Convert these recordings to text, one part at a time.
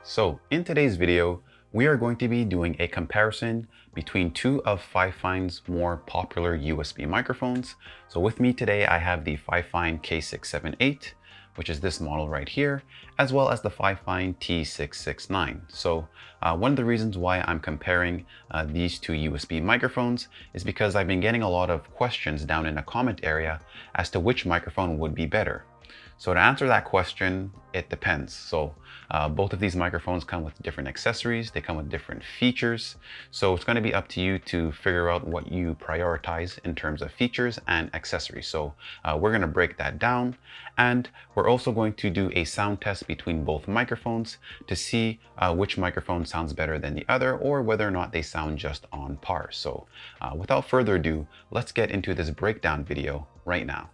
So in today's video, we are going to be doing a comparison between two of Fifine's more popular USB microphones. So with me today, I have the Fifine K678, which is this model right here, as well as the Fifine T669. So one of the reasons why I'm comparing these two USB microphones is because I've been getting a lot of questions down in the comment area as to which microphone would be better. So to answer that question, it depends. So both of these microphones come with different accessories, they come with different features. So it's going to be up to you to figure out what you prioritize in terms of features and accessories. So we're going to break that down, and we're also going to do a sound test between both microphones to see which microphone sounds better than the other, or whether or not they sound just on par. So without further ado, let's get into this breakdown video right now.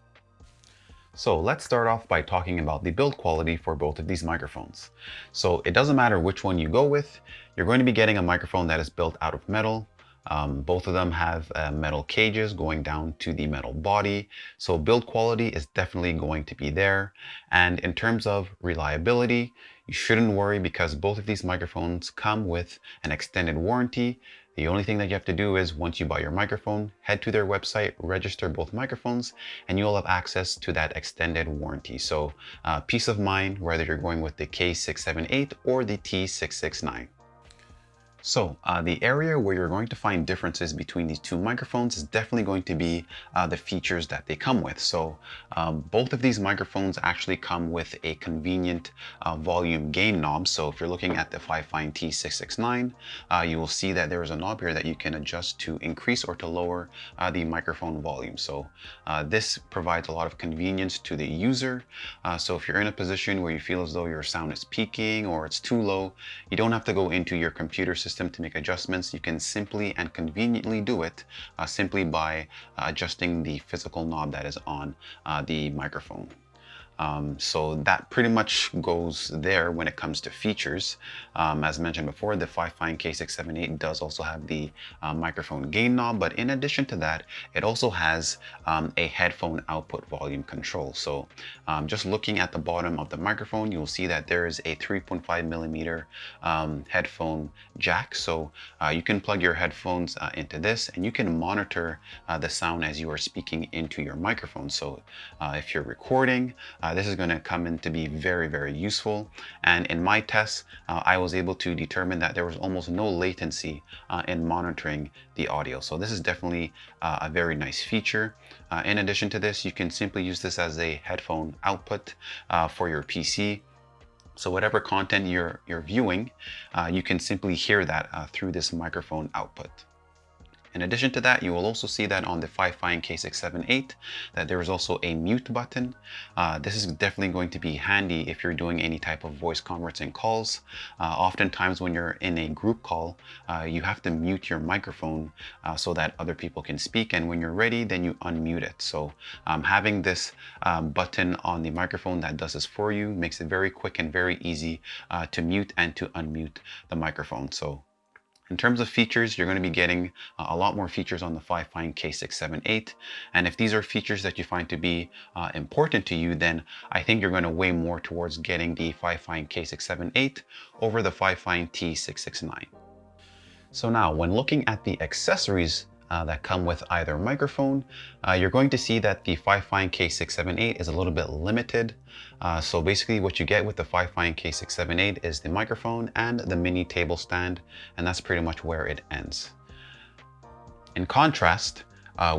So let's start off by talking about the build quality for both of these microphones. So it doesn't matter which one you go with, you're going to be getting a microphone that is built out of metal. Both of them have metal cages going down to the metal body. So build quality is definitely going to be there. And in terms of reliability, you shouldn't worry because both of these microphones come with an extended warranty. The only thing that you have to do is once you buy your microphone, head to their website, register both microphones, and you'll have access to that extended warranty. So peace of mind, whether you're going with the K678 or the T669. So the area where you're going to find differences between these two microphones is definitely going to be the features that they come with. So both of these microphones actually come with a convenient volume gain knob. So if you're looking at the Fifine T669, you will see that there is a knob here that you can adjust to increase or to lower the microphone volume. So this provides a lot of convenience to the user. So if you're in a position where you feel as though your sound is peaking or it's too low, you don't have to go into your computer system to make adjustments. You can simply and conveniently do it simply by adjusting the physical knob that is on the microphone. So that pretty much goes there when it comes to features. As mentioned before, the Fifine K678 does also have the microphone gain knob, but in addition to that, it also has a headphone output volume control. So just looking at the bottom of the microphone, you'll see that there is a 3.5 millimeter headphone jack. So you can plug your headphones into this, and you can monitor the sound as you are speaking into your microphone. So if you're recording, this is going to come in to be very, very useful. And in my tests, I was able to determine that there was almost no latency in monitoring the audio. So this is definitely a very nice feature. In addition to this, you can simply use this as a headphone output for your PC. So whatever content you're viewing, you can simply hear that through this microphone output. In addition to that, you will also see that on the Fifine K678 that there is also a mute button. This is definitely going to be handy if you're doing any type of voice conferencing calls. Oftentimes when you're in a group call, you have to mute your microphone so that other people can speak, and when you're ready, then you unmute it. So having this button on the microphone that does this for you makes it very quick and very easy to mute and to unmute the microphone. So in terms of features, you're going to be getting a lot more features on the Fifine K678. And if these are features that you find to be important to you, then I think you're going to weigh more towards getting the Fifine K678 over the Fifine T669. So now, when looking at the accessories that come with either microphone, you're going to see that the Fifine K678 is a little bit limited. So basically what you get with the Fifine K678 is the microphone and the mini table stand, and that's pretty much where it ends. In contrast,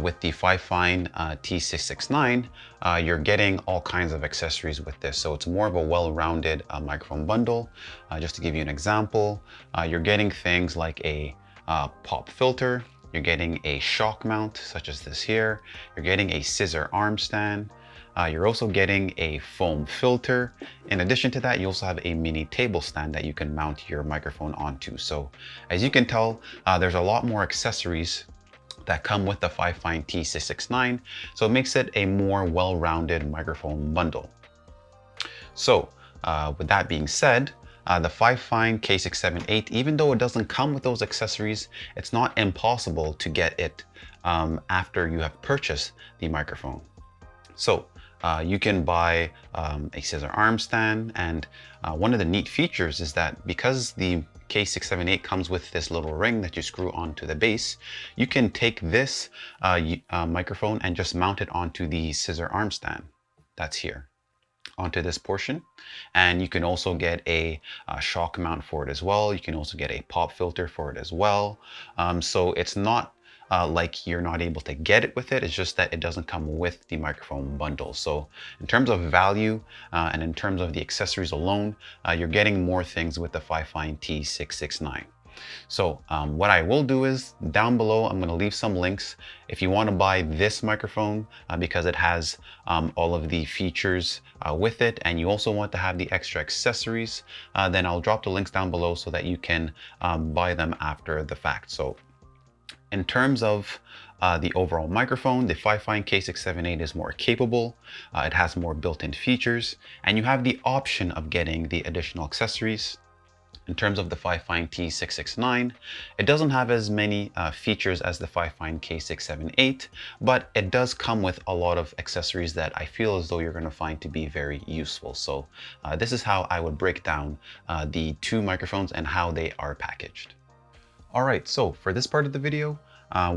with the Fifine T669, you're getting all kinds of accessories with this. So it's more of a well-rounded microphone bundle. Just to give you an example, you're getting things like a pop filter, you're getting a shock mount such as this here, you're getting a scissor arm stand, you're also getting a foam filter. In addition to that, you also have a mini table stand that you can mount your microphone onto. So as you can tell, there's a lot more accessories that come with the Fifine T669, so it makes it a more well-rounded microphone bundle. So with that being said, the Fifine K678, even though it doesn't come with those accessories, it's not impossible to get it after you have purchased the microphone. So You can buy a scissor arm stand, and one of the neat features is that because the K678 comes with this little ring that you screw onto the base, you can take this microphone and just mount it onto the scissor arm stand that's here, onto this portion. And you can also get a shock mount for it as well. You can also get a pop filter for it as well. So it's not like you're not able to get it with it. It's just that it doesn't come with the microphone bundle. So in terms of value and in terms of the accessories alone, you're getting more things with the Fifine T669. So what I will do is down below, I'm going to leave some links. If you want to buy this microphone because it has all of the features with it, and you also want to have the extra accessories, then I'll drop the links down below so that you can buy them after the fact. So in terms of the overall microphone, the Fifine K678 is more capable, it has more built-in features, and you have the option of getting the additional accessories. In terms of the Fifine T669, it doesn't have as many features as the Fifine K678, but it does come with a lot of accessories that I feel as though you're going to find to be very useful. So this is how I would break down the two microphones and how they are packaged. All right, so for this part of the video,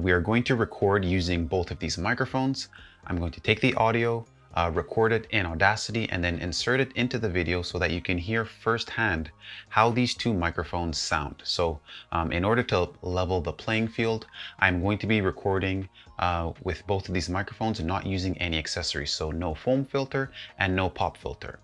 we are going to record using both of these microphones. I'm going to take the audio, record it in Audacity, and then insert it into the video so that you can hear firsthand how these two microphones sound. So in order to level the playing field, I'm going to be recording with both of these microphones and not using any accessories. So no foam filter and no pop filter.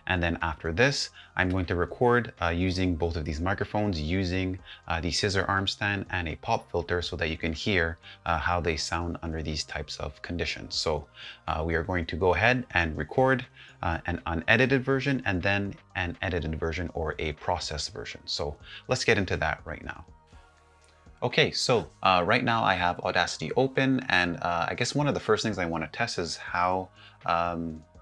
And then after this, I'm going to record using both of these microphones, using the scissor arm stand and a pop filter so that you can hear how they sound under these types of conditions. So we are going to go ahead and record an unedited version and then an edited version or a processed version. So let's get into that right now. Okay, so right now I have Audacity open, and I guess one of the first things I want to test is how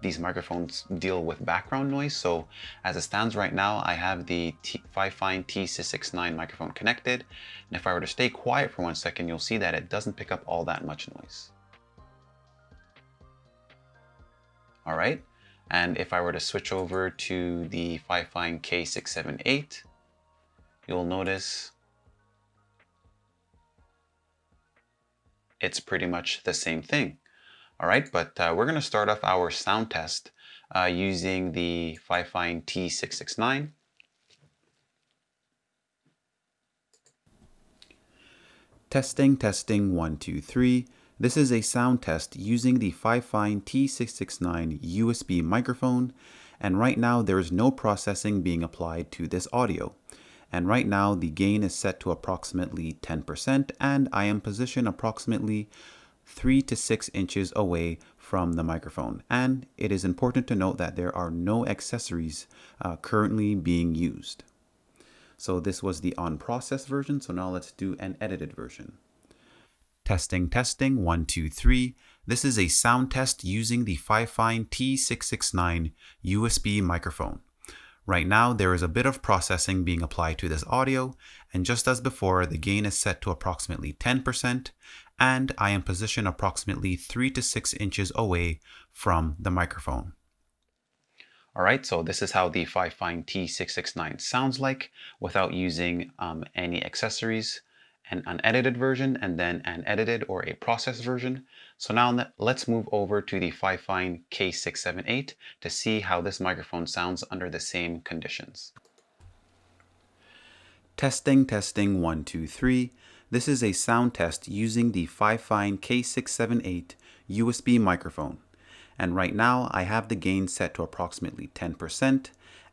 these microphones deal with background noise. So as it stands right now, I have the Fifine T669 microphone connected, and if I were to stay quiet for 1 second, you'll see that it doesn't pick up all that much noise. All right, and if I were to switch over to the Fifine K678, you'll notice it's pretty much the same thing. All right, but we're going to start off our sound test using the Fifine T669. Testing, testing, 1, 2, 3. This is a sound test using the Fifine T669 USB microphone, and right now there is no processing being applied to this audio. And right now the gain is set to approximately 10%, and I am positioned approximately 3 to 6 inches away from the microphone. And it is important to note that there are no accessories currently being used. So this was the unprocessed version, so now let's do an edited version. Testing, testing, 1, 2, 3. This is a sound test using the Fifine T669 USB microphone. Right now, there is a bit of processing being applied to this audio, and just as before, the gain is set to approximately 10%, and I am positioned approximately 3 to 6 inches away from the microphone. All right, so this is how the Fifine T669 sounds like without using any accessories. An unedited version and then an edited or a processed version. So now let's move over to the Fifine K678 to see how this microphone sounds under the same conditions. Testing, testing, 1, 2, 3. This is a sound test using the Fifine K678 USB microphone. And right now I have the gain set to approximately 10%,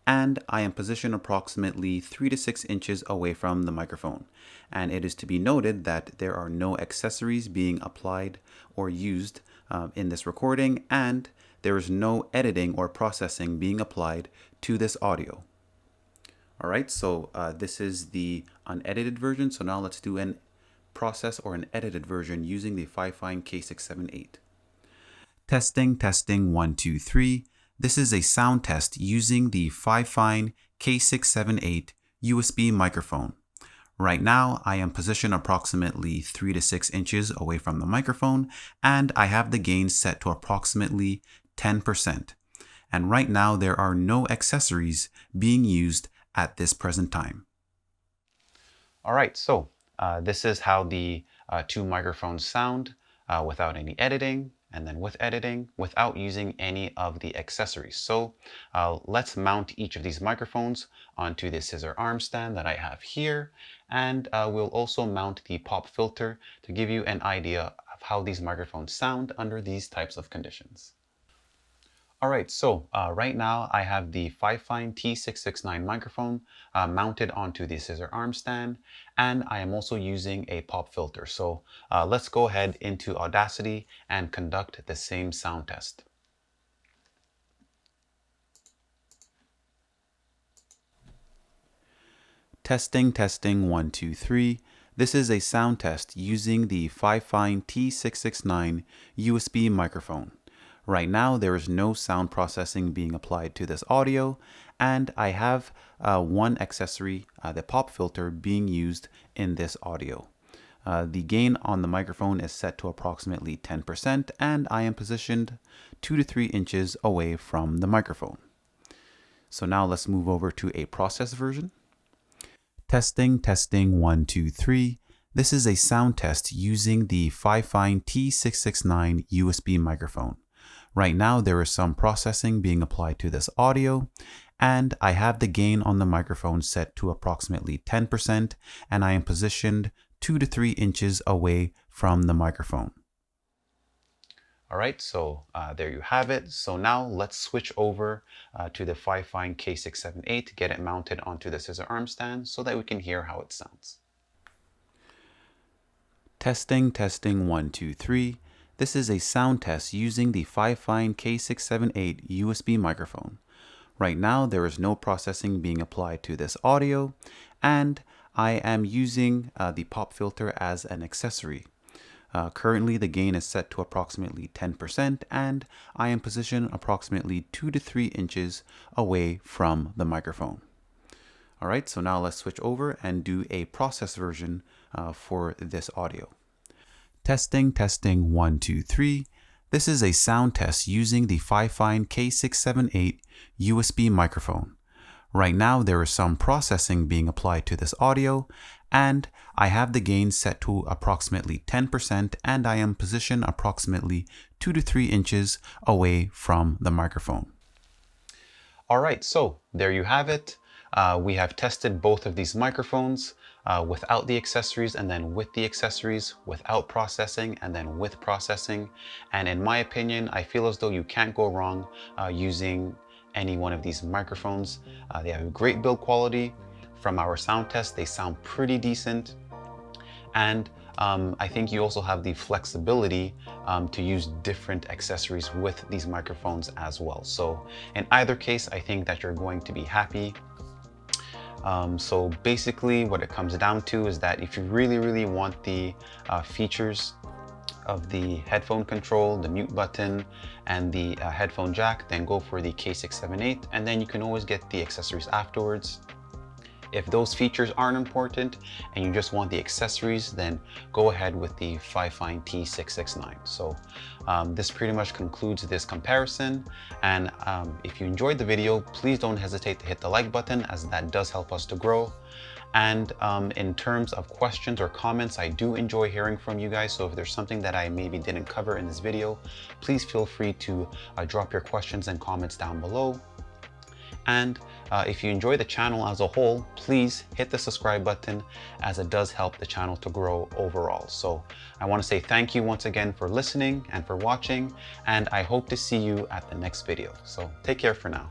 and I am positioned approximately 3 to 6 inches away from the microphone. And it is to be noted that there are no accessories being applied or used in this recording, and there is no editing or processing being applied to this audio. All right, so this is the unedited version. So now let's do an process or an edited version using the Fifine K678. Testing, testing, 1, 2, 3. This is a sound test using the Fifine K678 USB microphone. Right now, I am positioned approximately 3 to 6 inches away from the microphone, and I have the gain set to approximately 10%. And right now there are no accessories being used at this present time. All right, so this is how the two microphones sound without any editing, and then with editing without using any of the accessories. So let's mount each of these microphones onto the scissor arm stand that I have here, and we'll also mount the pop filter to give you an idea of how these microphones sound under these types of conditions. All right, so right now I have the Fifine T669 microphone mounted onto the scissor arm stand, and I am also using a pop filter. So let's go ahead into Audacity and conduct the same sound test. Testing, testing, 1, 2, 3. This is a sound test using the Fifine T669 USB microphone. Right now, there is no sound processing being applied to this audio, and I have one accessory, the pop filter, being used in this audio. The gain on the microphone is set to approximately 10%, and I am positioned 2 to 3 inches away from the microphone. So now let's move over to a process version. Testing, testing, 1, 2, 3. This is a sound test using the Fifine T669 USB microphone. Right now, there is some processing being applied to this audio, and I have the gain on the microphone set to approximately 10%, and I am positioned 2 to 3 inches away from the microphone. All right, so there you have it. So now let's switch over to the Fifine K678, get it mounted onto the scissor arm stand so that we can hear how it sounds. Testing, testing, 1, 2, 3. This is a sound test using the Fifine K678 USB microphone. Right now, there is no processing being applied to this audio, and I am using the pop filter as an accessory. Currently, the gain is set to approximately 10%, and I am positioned approximately 2 to 3 inches away from the microphone. All right, so now let's switch over and do a process version for this audio. Testing, testing, 1, 2, 3. This is a sound test using the Fifine K678 USB microphone. Right now, there is some processing being applied to this audio, and I have the gain set to approximately 10%, and I am positioned approximately 2 to 3 inches away from the microphone. All right, so there you have it. We have tested both of these microphones without the accessories, and then with the accessories, without processing, and then with processing. And in my opinion, I feel as though you can't go wrong using any one of these microphones. They have great build quality. From our sound test, they sound pretty decent. And I think you also have the flexibility to use different accessories with these microphones as well. So in either case, I think that you're going to be happy. So basically what it comes down to is that if you really want the features of the headphone control, the mute button, and the headphone jack, then go for the K678, and then you can always get the accessories afterwards. If those features aren't important and you just want the accessories, then go ahead with the Fifine T669. So this pretty much concludes this comparison. And if you enjoyed the video, please don't hesitate to hit the like button, as that does help us to grow. And in terms of questions or comments, I do enjoy hearing from you guys. So if there's something that I maybe didn't cover in this video, please feel free to drop your questions and comments down below. And if you enjoy the channel as a whole, please hit the subscribe button, as it does help the channel to grow overall. So I want to say thank you once again for listening and for watching, and I hope to see you at the next video. So take care for now.